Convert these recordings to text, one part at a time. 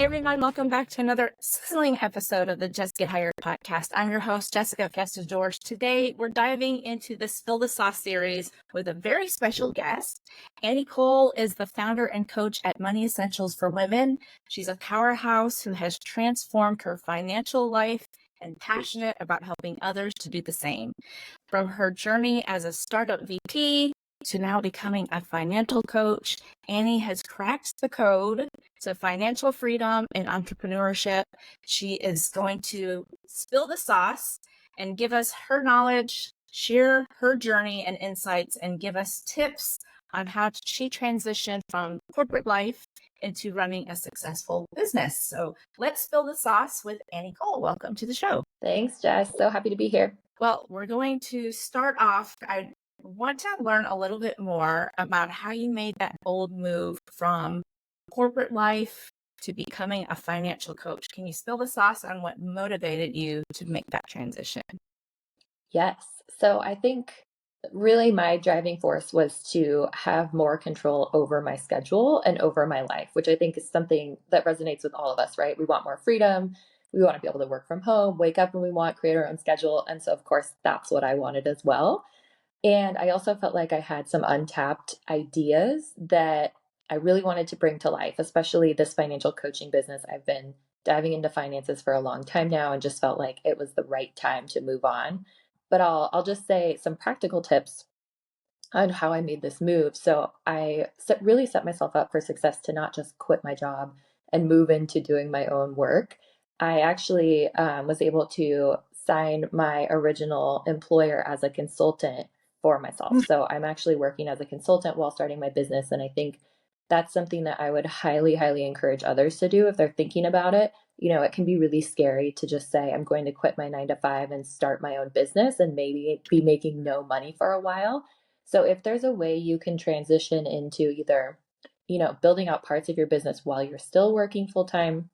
Hey everyone, welcome back to another sizzling episode of the Just Get Hired podcast. I'm your host, Jessica Fiesta George. Today, we're diving into the Spill the Sauce series with a very special guest. Annie Cole is the founder and coach at Money Essentials for Women. She's a powerhouse who has transformed her financial life and passionate about helping others to do the same. From her journey as a startup VP to now becoming a financial coach, Annie has cracked the code to financial freedom and entrepreneurship. She is going to spill the sauce and give us her knowledge, share her journey and insights, and give us tips on how she transitioned from corporate life into running a successful business. So let's spill the sauce with Annie Cole. Welcome to the show. Thanks, Jess. So happy to be here. Well, we're going to start off. I want to learn a little bit more about how you made that bold move from corporate life to becoming a financial coach. Can you spill the sauce on what motivated you to make that transition? Yes. So I think really my driving force was to have more control over my schedule and over my life, which I think is something that resonates with all of us, right? We want more freedom. We want to be able to work from home, wake up when we want, create our own schedule. And so, of course, that's what I wanted as well. And I also felt like I had some untapped ideas that I really wanted to bring to life, especially this financial coaching business. I've been diving into finances for a long time now and just felt like it was the right time to move on. But I'll just say some practical tips on how I made this move. So really set myself up for success to not just quit my job and move into doing my own work. I actually was able to sign my original employer as a consultant for myself. So I'm actually working as a consultant while starting my business. And I think that's something that I would highly, highly encourage others to do if they're thinking about it. It can be really scary to just say, I'm going to quit my 9 to 5 and start my own business and maybe be making no money for a while. So if there's a way you can transition into either, building out parts of your business while you're still working full time,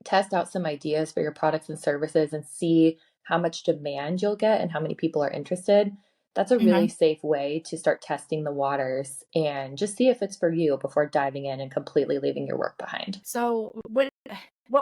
test out some ideas for your products and services and see how much demand you'll get and how many people are interested. That's a really safe way to start testing the waters and just see if it's for you before diving in and completely leaving your work behind. So what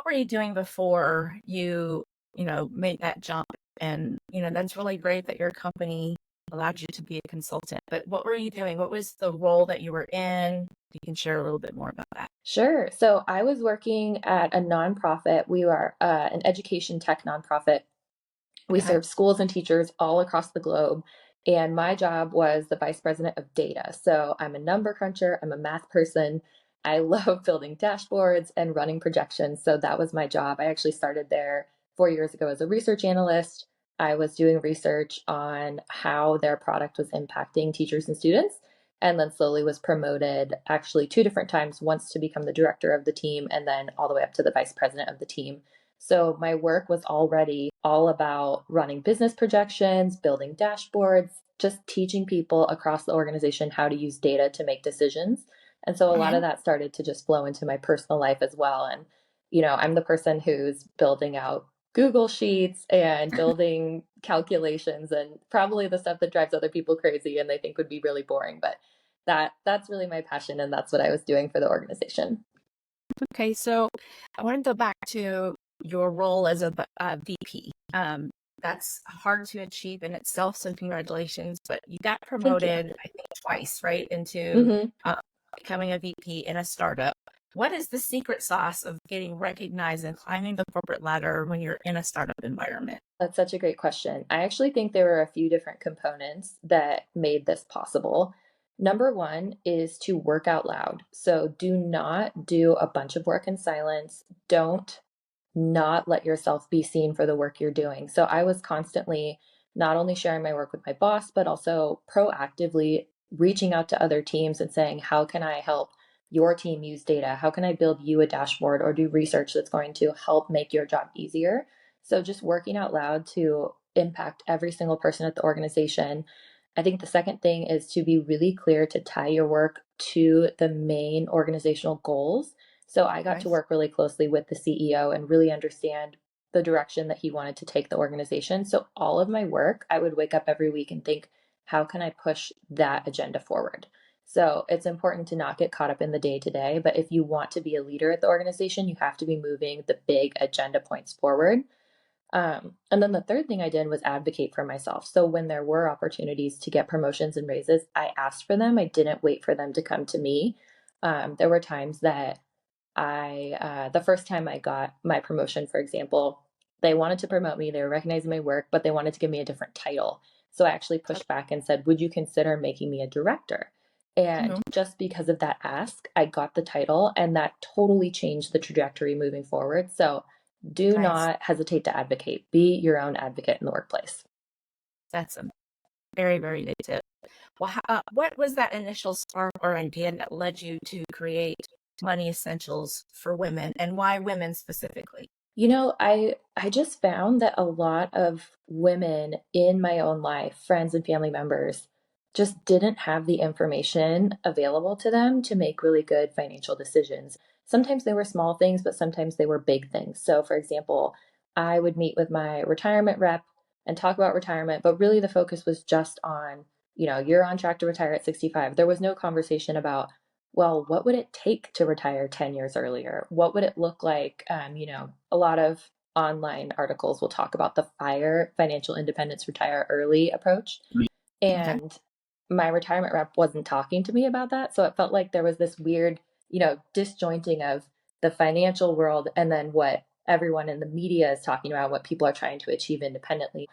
were you doing before you made that jump? And that's really great that your company allowed you to be a consultant, but what were you doing? What was the role that you were in? You can share a little bit more about that. Sure. So I was working at a nonprofit. We are an education tech nonprofit. We serve schools and teachers all across the globe. And my job was the vice president of data. So I'm a number cruncher, I'm a math person. I love building dashboards and running projections. So that was my job. I actually started there 4 years ago as a research analyst. I was doing research on how their product was impacting teachers and students, and then slowly was promoted actually 2 different times, once to become the director of the team and then all the way up to the vice president of the team. So my work was already all about running business projections, building dashboards, just teaching people across the organization how to use data to make decisions. And so a lot of that started to just flow into my personal life as well. And, I'm the person who's building out Google Sheets and building calculations and probably the stuff that drives other people crazy and they think would be really boring. But that's really my passion, and that's what I was doing for the organization. Okay, so I want to go back to your role as a VP. That's hard to achieve in itself, so congratulations. But you got promoted, I think, twice, right, into becoming a VP in a startup. What is the secret sauce of getting recognized and climbing the corporate ladder when you're in a startup environment? That's such a great question. I actually think there were a few different components that made this possible. Number one is to work out loud. So do not do a bunch of work in silence. Don't not let yourself be seen for the work you're doing. So I was constantly not only sharing my work with my boss, but also proactively reaching out to other teams and saying, how can I help your team use data? How can I build you a dashboard or do research that's going to help make your job easier? So just working out loud to impact every single person at the organization. I think the second thing is to be really clear to tie your work to the main organizational goals. So I got to work really closely with the CEO and really understand the direction that he wanted to take the organization. So all of my work, I would wake up every week and think, how can I push that agenda forward? So it's important to not get caught up in the day to day. But if you want to be a leader at the organization, you have to be moving the big agenda points forward. And then the third thing I did was advocate for myself. So when there were opportunities to get promotions and raises, I asked for them. I didn't wait for them to come to me. There were times that the first time I got my promotion, for example, they wanted to promote me. They were recognizing my work, but they wanted to give me a different title. So I actually pushed back and said, would you consider making me a director? And Mhm. just because of that ask, I got the title, and that totally changed the trajectory moving forward. So do Nice. not hesitate to advocate. Be your own advocate in the workplace. That's a very, very good tip. Well, what was that initial spark or idea that led you to create Money Essentials for women, and why women specifically? I just found that a lot of women in my own life, friends and family members, just didn't have the information available to them to make really good financial decisions. Sometimes they were small things, but sometimes they were big things. So, for example, I would meet with my retirement rep and talk about retirement, but really the focus was just on, you're on track to retire at 65. There was no conversation about, well, what would it take to retire 10 years earlier? What would it look like? A lot of online articles will talk about the FIRE, financial independence, retire early approach. Okay. And my retirement rep wasn't talking to me about that. So it felt like there was this weird, disjointing of the financial world and then what everyone in the media is talking about, what people are trying to achieve independently.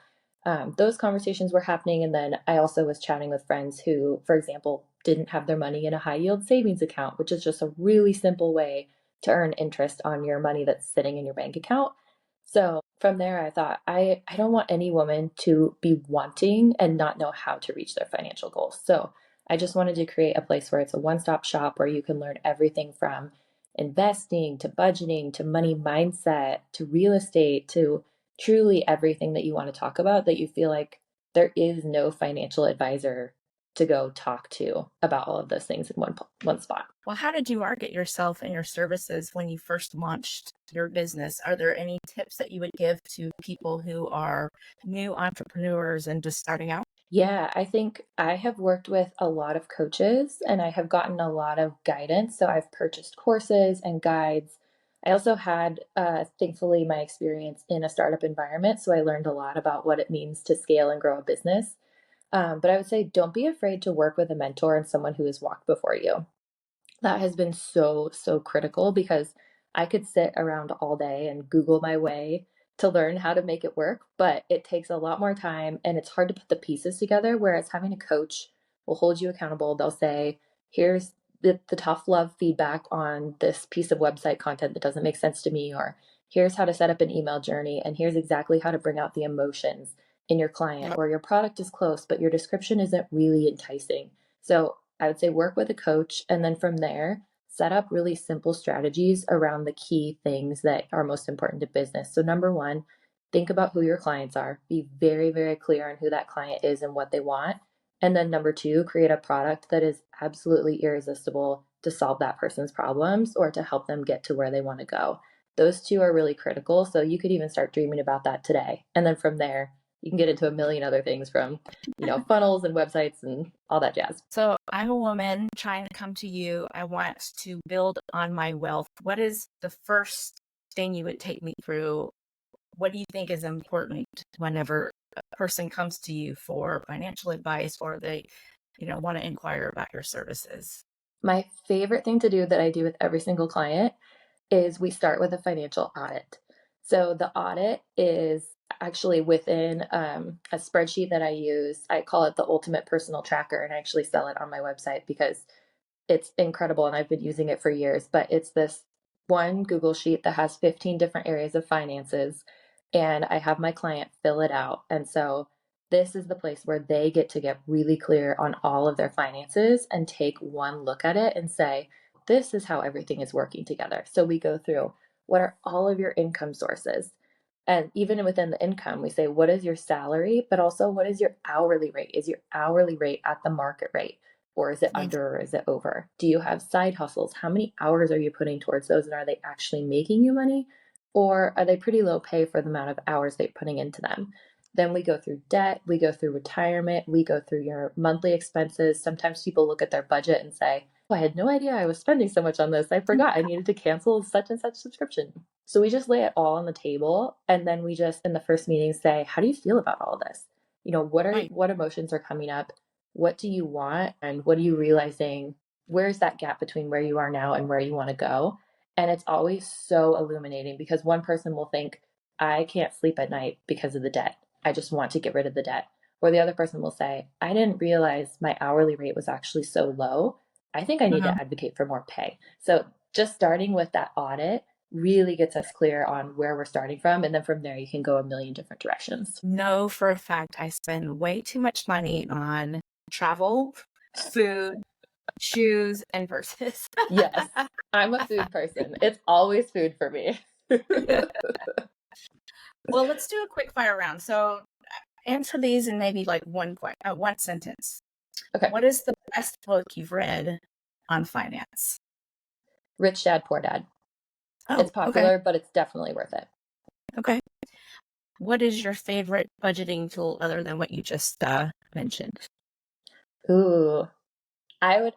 Those conversations were happening. And then I also was chatting with friends who, for example, didn't have their money in a high yield savings account, which is just a really simple way to earn interest on your money that's sitting in your bank account. So from there, I thought, I don't want any woman to be wanting and not know how to reach their financial goals. So I just wanted to create a place where it's a one stop shop where you can learn everything from investing to budgeting to money mindset to real estate to truly everything that you want to talk about, that you feel like there is no financial advisor to go talk to about all of those things in one spot. Well, how did you market yourself and your services when you first launched your business? Are there any tips that you would give to people who are new entrepreneurs and just starting out? Yeah, I think I have worked with a lot of coaches and I have gotten a lot of guidance. So I've purchased courses and guides. I also had, thankfully, my experience in a startup environment. So I learned a lot about what it means to scale and grow a business. But I would say don't be afraid to work with a mentor and someone who has walked before you. That has been so, so critical because I could sit around all day and Google my way to learn how to make it work, but it takes a lot more time and it's hard to put the pieces together. Whereas having a coach will hold you accountable. They'll say, here's the tough love feedback on this piece of website content that doesn't make sense to me, or here's how to set up an email journey, and here's exactly how to bring out the emotions in your client, or your product is close, but your description isn't really enticing. So I would say work with a coach, and then from there, set up really simple strategies around the key things that are most important to business. So, number one, think about who your clients are. Be very, very clear on who that client is and what they want. And then, number two, create a product that is absolutely irresistible to solve that person's problems or to help them get to where they want to go. Those two are really critical. So, you could even start dreaming about that today. And then from there, you can get into a million other things from funnels and websites and all that jazz. So I'm a woman trying to come to you. I want to build on my wealth. What is the first thing you would take me through? What do you think is important whenever a person comes to you for financial advice, or they, want to inquire about your services? My favorite thing to do that I do with every single client is we start with a financial audit. So the audit is actually within a spreadsheet that I use. I call it the ultimate personal tracker, and I actually sell it on my website because it's incredible and I've been using it for years. But it's this one Google sheet that has 15 different areas of finances, and I have my client fill it out. And so this is the place where they get to get really clear on all of their finances and take one look at it and say, this is how everything is working together. So we go through, what are all of your income sources? And even within the income, we say, what is your salary? But also, what is your hourly rate? Is your hourly rate at the market rate? Or is it Mm. under, or is it over? Do you have side hustles? How many hours are you putting towards those? And are they actually making you money? Or are they pretty low pay for the amount of hours they're putting into them? Then we go through debt, we go through retirement, we go through your monthly expenses. Sometimes people look at their budget and say, oh, I had no idea I was spending so much on this. I forgot I needed to cancel such and such subscription. So we just lay it all on the table. And then we just, in the first meeting, say, how do you feel about all of this? Right. What emotions are coming up? What do you want? And what are you realizing? Where's that gap between where you are now and where you want to go? And it's always so illuminating because one person will think, I can't sleep at night because of the debt. I just want to get rid of the debt. Or the other person will say, I didn't realize my hourly rate was actually so low. I think I need Uh-huh. to advocate for more pay. So just starting with that audit really gets us clear on where we're starting from. And then from there, you can go a million different directions. Know for a fact I spend way too much money on travel, food, shoes, and purses. Yes, I'm a food person. It's always food for me. Well, let's do a quick fire round. So answer these in maybe like one sentence. Okay. What is the best book you've read on finance? Rich Dad, Poor Dad. It's Oh, okay. popular, but it's definitely worth it. Okay. What is your favorite budgeting tool other than what you just mentioned? Ooh, I would,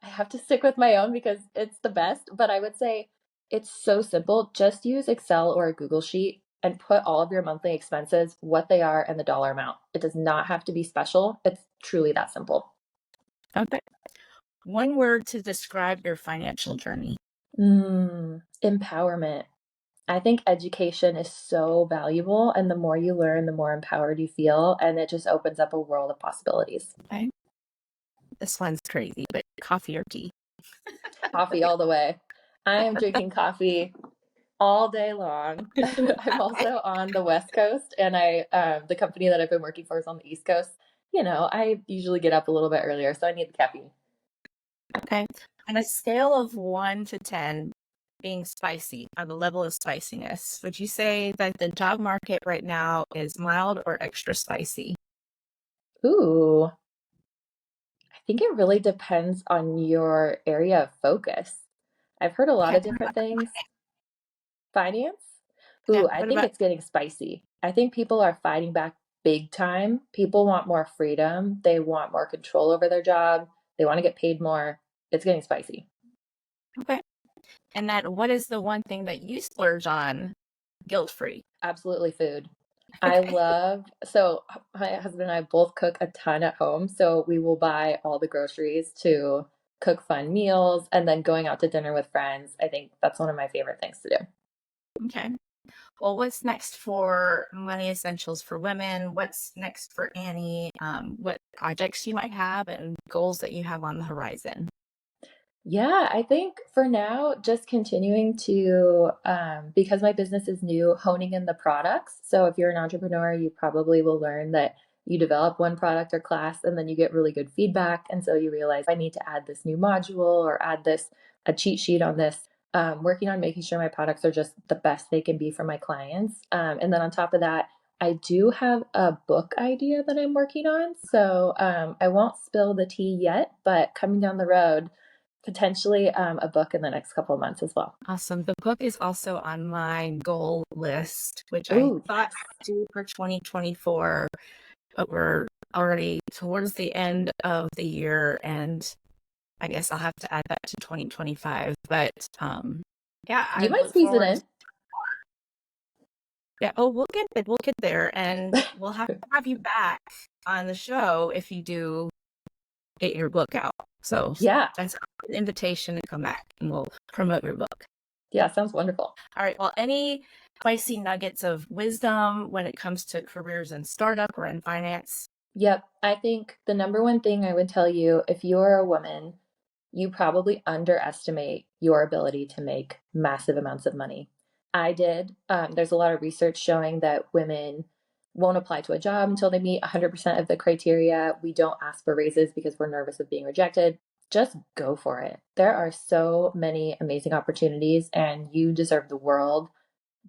I have to stick with my own because it's the best, but I would say it's so simple. Just use Excel or a Google Sheet and put all of your monthly expenses, what they are, and the dollar amount. It does not have to be special. It's truly that simple. Okay. One word to describe your financial journey. Empowerment. I think education is so valuable, and the more you learn, the more empowered you feel, and it just opens up a world of possibilities. Okay. This one's crazy, but coffee or tea? Coffee all the way. I am drinking coffee all day long. I'm also on the West Coast, and the company that I've been working for is on the East Coast. I usually get up a little bit earlier, so I need the caffeine. Okay. On a scale of 1 to 10, being spicy, on the level of spiciness, would you say that the job market right now is mild or extra spicy? Ooh, I think it really depends on your area of focus. I've heard a lot Okay. of different things. Finance? Yeah. Ooh, I What think about it's getting spicy. I think people are fighting back big time. People want more freedom. They want more control over their job. They want to get paid more. It's getting spicy. okay? And then what is the one thing that you splurge on guilt free? Absolutely food. Okay. So my husband and I both cook a ton at home. So we will buy all the groceries to cook fun meals and then going out to dinner with friends. I think that's one of my favorite things to do. Okay. Well, what's next for Money Essentials for Women? What's next for Annie? What projects you might have and goals that you have on the horizon? Yeah, I think for now, just continuing to, because my business is new, honing in the products. So if you're an entrepreneur, you probably will learn that you develop one product or class and then you get really good feedback. And so you realize I need to add this new module or add a cheat sheet on this. Working on making sure my products are just the best they can be for my clients. And then on top of that, I do have a book idea that I'm working on. So I won't spill the tea yet, but coming down the road, potentially a book in the next couple of months as well. Awesome. The book is also on my goal list, which I Ooh, thought yes. to do for 2024, but we're already towards the end of the year, and I guess I'll have to add that to 2025. But yeah, I You might look squeeze it forward in. to, yeah, oh, we'll get there, and we'll have to have you back on the show if you do get your book out. So Yeah. that's an invitation to come back and we'll promote your book. Yeah, sounds wonderful. All right. Well, any spicy nuggets of wisdom when it comes to careers in startup or in finance? Yep. I think the number one thing I would tell you if you're a woman, you probably underestimate your ability to make massive amounts of money. I did. There's a lot of research showing that women won't apply to a job until they meet 100% of the criteria. We don't ask for raises because we're nervous of being rejected. Just go for it. There are so many amazing opportunities, and you deserve the world.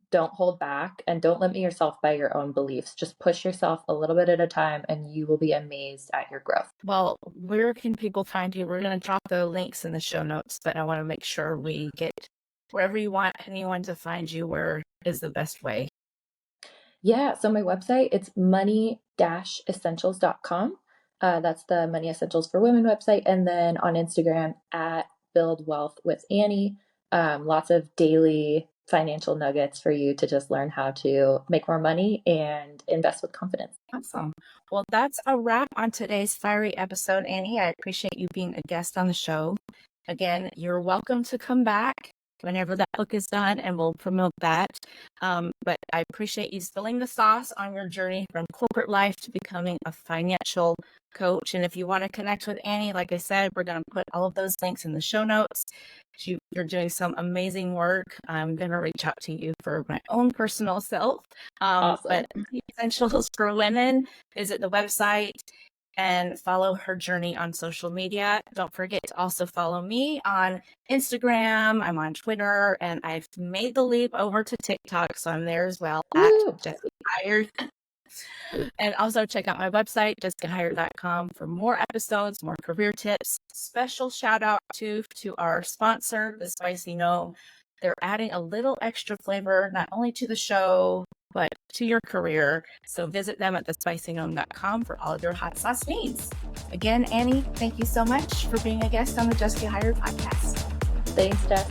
Don't hold back and don't limit yourself by your own beliefs. Just push yourself a little bit at a time, and you will be amazed at your growth. Well, where can people find you? We're going to drop the links in the show notes, but I want to make sure we get wherever you want anyone to find you, where is the best way? Yeah, so my website, it's money-essentials.com. That's the Money Essentials for Women website. And then on Instagram at Build Wealth with Annie. Lots of daily financial nuggets for you to just learn how to make more money and invest with confidence. Awesome. Well, that's a wrap on today's fiery episode, Annie. I appreciate you being a guest on the show. Again, you're welcome to come back whenever that book is done, and we'll promote that. But I appreciate you spilling the sauce on your journey from corporate life to becoming a financial coach. And if you want to connect with Annie, like I said, we're going to put all of those links in the show notes. You're doing some amazing work. I'm going to reach out to you for my own personal self. Awesome. But Essentials for Women, visit the website and follow her journey on social media. Don't forget to also follow me on Instagram. I'm on Twitter, and I've made the leap over to TikTok, so I'm there as well at Jessica Hired. And also check out my website, jessicahired.com, for more episodes, more career tips. Special shout out to our sponsor, the Spicy Gnome. They're adding a little extra flavor, not only to the show, but to your career. So visit them at thespicygnome.com for all of your hot sauce needs. Again, Annie, thank you so much for being a guest on the Jessica Hired podcast. Thanks, Jess.